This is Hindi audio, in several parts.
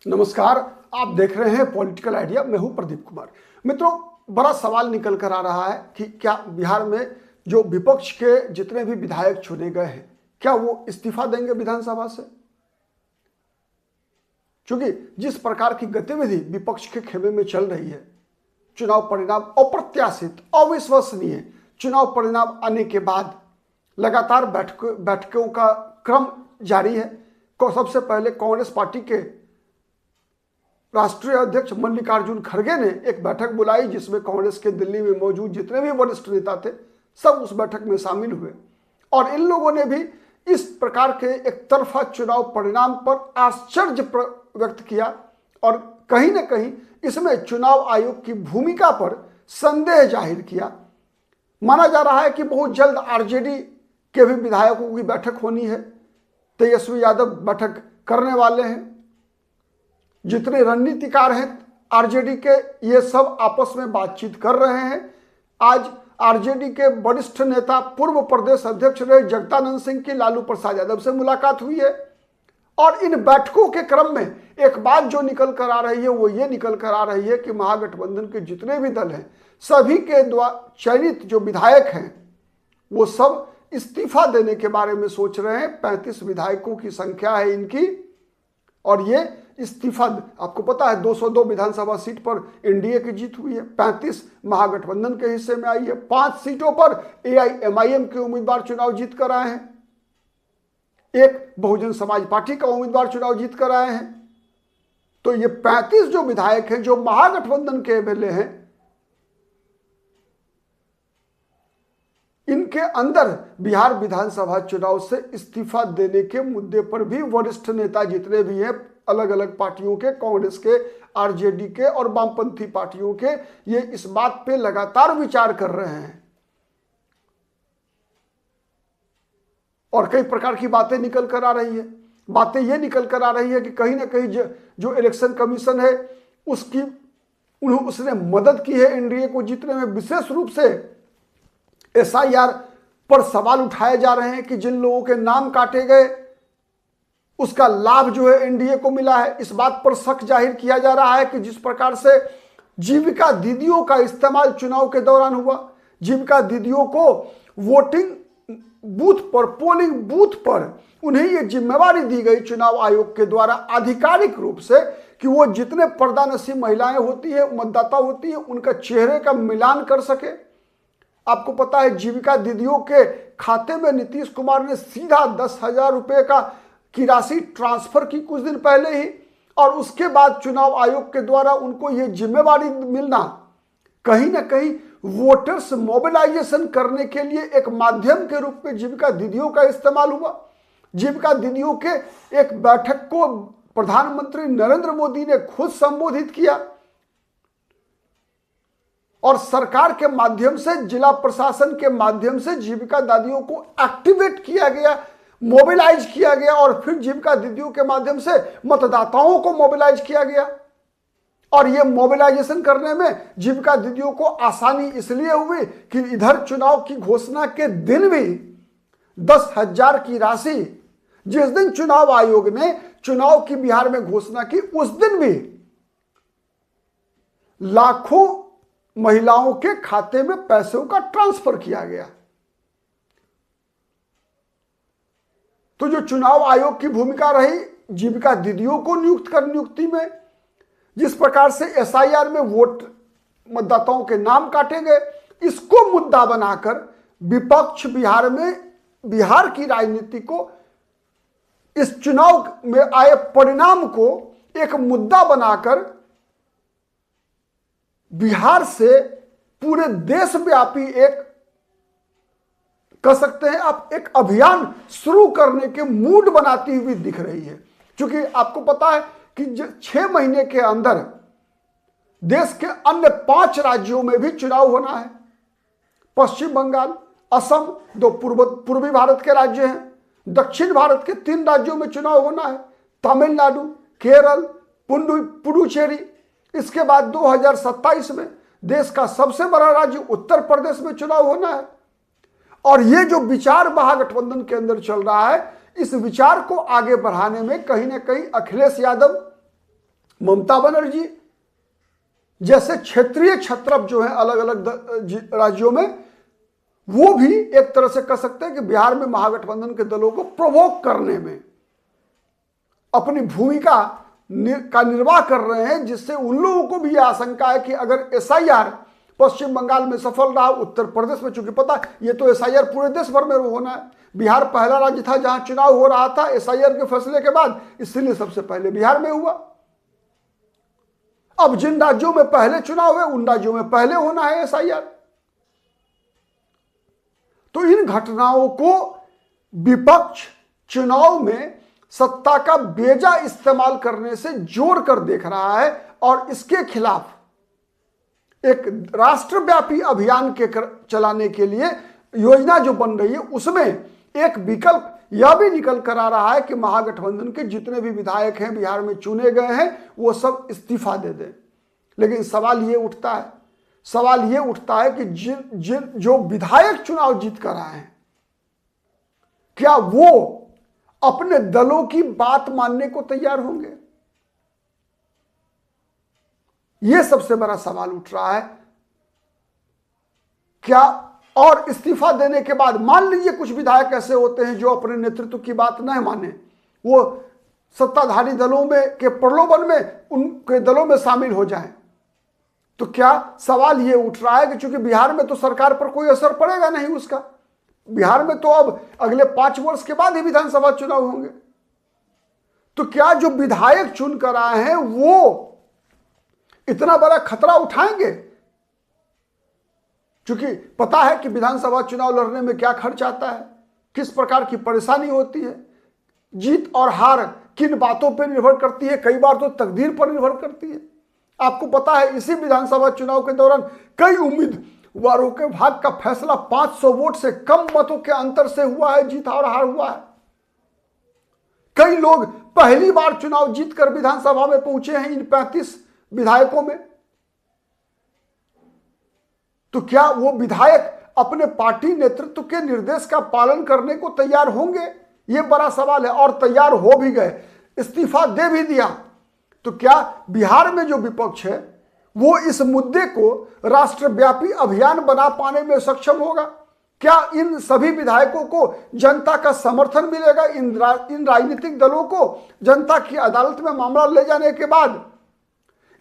नमस्कार, आप देख रहे हैं पॉलिटिकल आइडिया। मैं हूं प्रदीप कुमार। मित्रों, बड़ा सवाल निकल कर आ रहा है कि क्या बिहार में जो विपक्ष के जितने भी विधायक चुने गए हैं, क्या वो इस्तीफा देंगे विधानसभा से? क्योंकि जिस प्रकार की गतिविधि विपक्ष के खेमे में चल रही है, चुनाव परिणाम अप्रत्याशित, अविश्वसनीय चुनाव परिणाम आने के बाद लगातार बैठकों का क्रम जारी है। सबसे पहले कांग्रेस पार्टी के राष्ट्रीय अध्यक्ष मल्लिकार्जुन खड़गे ने एक बैठक बुलाई, जिसमें कांग्रेस के दिल्ली में मौजूद जितने भी वरिष्ठ नेता थे सब उस बैठक में शामिल हुए और इन लोगों ने भी इस प्रकार के एक तरफा चुनाव परिणाम पर आश्चर्य व्यक्त किया और कहीं ना कहीं इसमें चुनाव आयोग की भूमिका पर संदेह जाहिर किया। माना जा रहा है कि बहुत जल्द आरजेडी के भी विधायकों की बैठक होनी है। तेजस्वी यादव बैठक करने वाले हैं। जितने रणनीतिकार हैं आरजेडी के, ये सब आपस में बातचीत कर रहे हैं। आज आरजेडी के वरिष्ठ नेता पूर्व प्रदेश अध्यक्ष रहे जगदानंद सिंह की लालू प्रसाद यादव से मुलाकात हुई है और इन बैठकों के क्रम में एक बात जो निकल कर आ रही है वो ये निकल कर आ रही है कि महागठबंधन के जितने भी दल हैं सभी के द्वारा चयनित जो विधायक हैं वो सब इस्तीफा देने के बारे में सोच रहे हैं। 35 विधायकों की संख्या है इनकी और ये इस्तीफा, आपको पता है 202 विधानसभा सीट पर एनडीए की जीत हुई है, 35 महागठबंधन के हिस्से में आई है, 5 सीटों पर एआईएमआईएम के उम्मीदवार चुनाव जीत कर आए हैं, एक बहुजन समाज पार्टी का उम्मीदवार चुनाव जीत कर आए हैं। तो ये 35 जो विधायक हैं जो महागठबंधन के एमएलए हैं, इनके अंदर बिहार विधानसभा चुनाव से इस्तीफा देने के मुद्दे पर भी वरिष्ठ नेता जितने भी हैं अलग अलग पार्टियों के, कांग्रेस के, आरजेडी के और वामपंथी पार्टियों के, ये इस बात पे लगातार विचार कर रहे हैं और कई प्रकार की बातें निकल कर आ रही है। बातें ये निकल कर आ रही है कि कहीं ना कहीं जो इलेक्शन कमीशन है उसने मदद की है एनडीए को जीतने में। विशेष रूप से एसआईआर पर सवाल उठाए जा रहे हैं कि जिन लोगों के नाम काटे गए उसका लाभ जो है एनडीए को मिला है। इस बात पर शक जाहिर किया जा रहा है कि जिस प्रकार से जीविका दीदियों का इस्तेमाल चुनाव के दौरान हुआ, जीविका दीदियों को वोटिंग बूथ पर, पोलिंग बूथ पर उन्हें यह जिम्मेवारी दी गई चुनाव आयोग के द्वारा आधिकारिक रूप से कि वो जितने पर्दानशी महिलाएं होती है, मतदाता होती है, उनका चेहरे का मिलान कर सके। आपको पता है जीविका दीदियों के खाते में नीतीश कुमार ने सीधा 10,000 रुपए की राशि ट्रांसफर की कुछ दिन पहले ही और उसके बाद चुनाव आयोग के द्वारा उनको यह जिम्मेवारी मिलना कहीं ना कहीं वोटर्स मोबिलाइजेशन करने के लिए एक माध्यम के रूप में जीविका दीदियों का इस्तेमाल हुआ। जीविका दीदियों के एक बैठक को प्रधानमंत्री नरेंद्र मोदी ने खुद संबोधित किया और सरकार के माध्यम से, जिला प्रशासन के माध्यम से जीविका दादियों को एक्टिवेट किया गया, मोबिलाइज किया गया और फिर जीविका दीदियों के माध्यम से मतदाताओं को मोबिलाइज किया गया। और यह मोबिलाइजेशन करने में जीविका दीदियों को आसानी इसलिए हुई कि इधर चुनाव की घोषणा के दिन भी 10,000 की राशि, जिस दिन चुनाव आयोग ने चुनाव की बिहार में घोषणा की उस दिन भी लाखों महिलाओं के खाते में पैसों का ट्रांसफर किया गया। तो जो चुनाव आयोग की भूमिका रही जीविका दीदियों को नियुक्ति में, जिस प्रकार से एसआईआर में वोट मतदाताओं के नाम काटे गए, इसको मुद्दा बनाकर विपक्ष बिहार की राजनीति को, इस चुनाव में आए परिणाम को एक मुद्दा बनाकर बिहार से पूरे देशव्यापी एक, कह सकते हैं आप, एक अभियान शुरू करने के मूड बनाती हुई दिख रही है। क्योंकि आपको पता है कि 6 महीने के अंदर देश के अन्य 5 राज्यों में भी चुनाव होना है। पश्चिम बंगाल, असम, 2 पूर्वी भारत के राज्य हैं, दक्षिण भारत के 3 राज्यों में चुनाव होना है, तमिलनाडु, केरल, पुडुचेरी। इसके बाद 2027 में देश का सबसे बड़ा राज्य उत्तर प्रदेश में चुनाव होना है। और ये जो विचार महागठबंधन के अंदर चल रहा है, इस विचार को आगे बढ़ाने में कहीं ना कहीं अखिलेश यादव ममता बनर्जी जैसे क्षेत्रीय छत्रप जो है अलग अलग राज्यों में, वो भी एक तरह से कह सकते हैं कि बिहार में महागठबंधन के दलों को प्रोवोक करने में अपनी भूमिका का निर्वाह कर रहे हैं, जिससे उन लोगों को भी यह आशंका है कि अगर एसआईआर पश्चिम बंगाल में सफल रहा, उत्तर प्रदेश में, चूंकि पता ये तो एसआईआर पूरे देश भर में होना है, बिहार पहला राज्य था जहां चुनाव हो रहा था एसआईआर के फैसले के बाद, इसलिए सबसे पहले बिहार में हुआ। अब जिन राज्यों में पहले चुनाव हुए उन राज्यों में पहले होना है एसआईआर। तो इन घटनाओं को विपक्ष चुनाव में सत्ता का बेजा इस्तेमाल करने से जोड़कर देख रहा है और इसके खिलाफ एक राष्ट्रव्यापी अभियान के चलाने के लिए योजना जो बन रही है उसमें एक विकल्प यह भी निकल कर आ रहा है कि महागठबंधन के जितने भी विधायक हैं बिहार में चुने गए हैं वो सब इस्तीफा दे दें। लेकिन सवाल ये उठता है कि जो विधायक चुनाव जीत कर आए हैं क्या वो अपने दलों की बात मानने को तैयार होंगे? यह सबसे बड़ा सवाल उठ रहा है। क्या और इस्तीफा देने के बाद मान लीजिए कुछ विधायक ऐसे होते हैं जो अपने नेतृत्व की बात नहीं माने, वो सत्ताधारी दलों में के प्रलोभन में उनके दलों में शामिल हो जाएं, तो क्या सवाल यह उठ रहा है कि चूंकि बिहार में तो सरकार पर कोई असर पड़ेगा नहीं उसका, बिहार में तो अब अगले 5 वर्ष के बाद ही विधानसभा चुनाव होंगे, तो क्या जो विधायक चुन कर आए हैं वो इतना बड़ा खतरा उठाएंगे? क्योंकि पता है कि विधानसभा चुनाव लड़ने में क्या खर्च आता है, किस प्रकार की परेशानी होती है, जीत और हार किन बातों पर निर्भर करती है, कई बार तो तकदीर पर निर्भर करती है। आपको पता है इसी विधानसभा चुनाव के दौरान कई उम्मीदवारों के भाग्य का फैसला 500 वोट से कम मतों के अंतर से हुआ है, जीत और हार हुआ है। कई लोग पहली बार चुनाव जीतकर विधानसभा में पहुंचे हैं इन 35 विधायकों में। तो क्या वो विधायक अपने पार्टी नेतृत्व के निर्देश का पालन करने को तैयार होंगे? यह बड़ा सवाल है। और तैयार हो भी गए, इस्तीफा दे भी दिया, तो क्या बिहार में जो विपक्ष है वो इस मुद्दे को राष्ट्रव्यापी अभियान बना पाने में सक्षम होगा? क्या इन सभी विधायकों को जनता का समर्थन मिलेगा? इन राजनीतिक दलों को जनता की अदालत में मामला ले जाने के बाद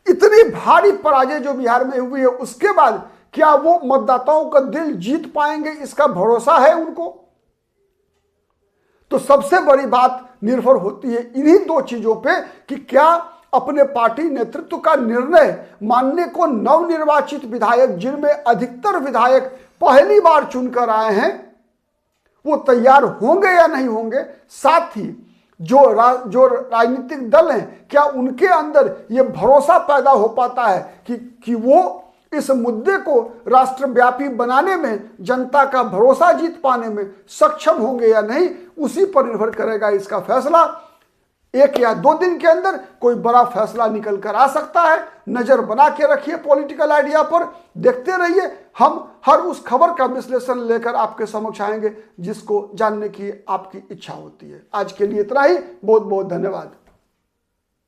इतनी भारी पराजय जो बिहार में हुई है उसके बाद क्या वो मतदाताओं का दिल जीत पाएंगे? इसका भरोसा है उनको? तो सबसे बड़ी बात निर्भर होती है इन्हीं 2 चीजों पे कि क्या अपने पार्टी नेतृत्व का निर्णय मानने को नवनिर्वाचित विधायक, जिनमें अधिकतर विधायक पहली बार चुनकर आए हैं, वो तैयार होंगे या नहीं होंगे। साथ ही जो राजनीतिक दल हैं क्या उनके अंदर ये भरोसा पैदा हो पाता है कि वो इस मुद्दे को राष्ट्रव्यापी बनाने में, जनता का भरोसा जीत पाने में सक्षम होंगे या नहीं, उसी पर निर्भर करेगा इसका फैसला। 1 या 2 दिन के अंदर कोई बड़ा फैसला निकल कर आ सकता है। नजर बना के रखिए पॉलिटिकल आइडिया पर, देखते रहिए। हम हर उस खबर का विश्लेषण लेकर आपके समक्ष आएंगे जिसको जानने की आपकी इच्छा होती है। आज के लिए इतना ही। बहुत बहुत धन्यवाद।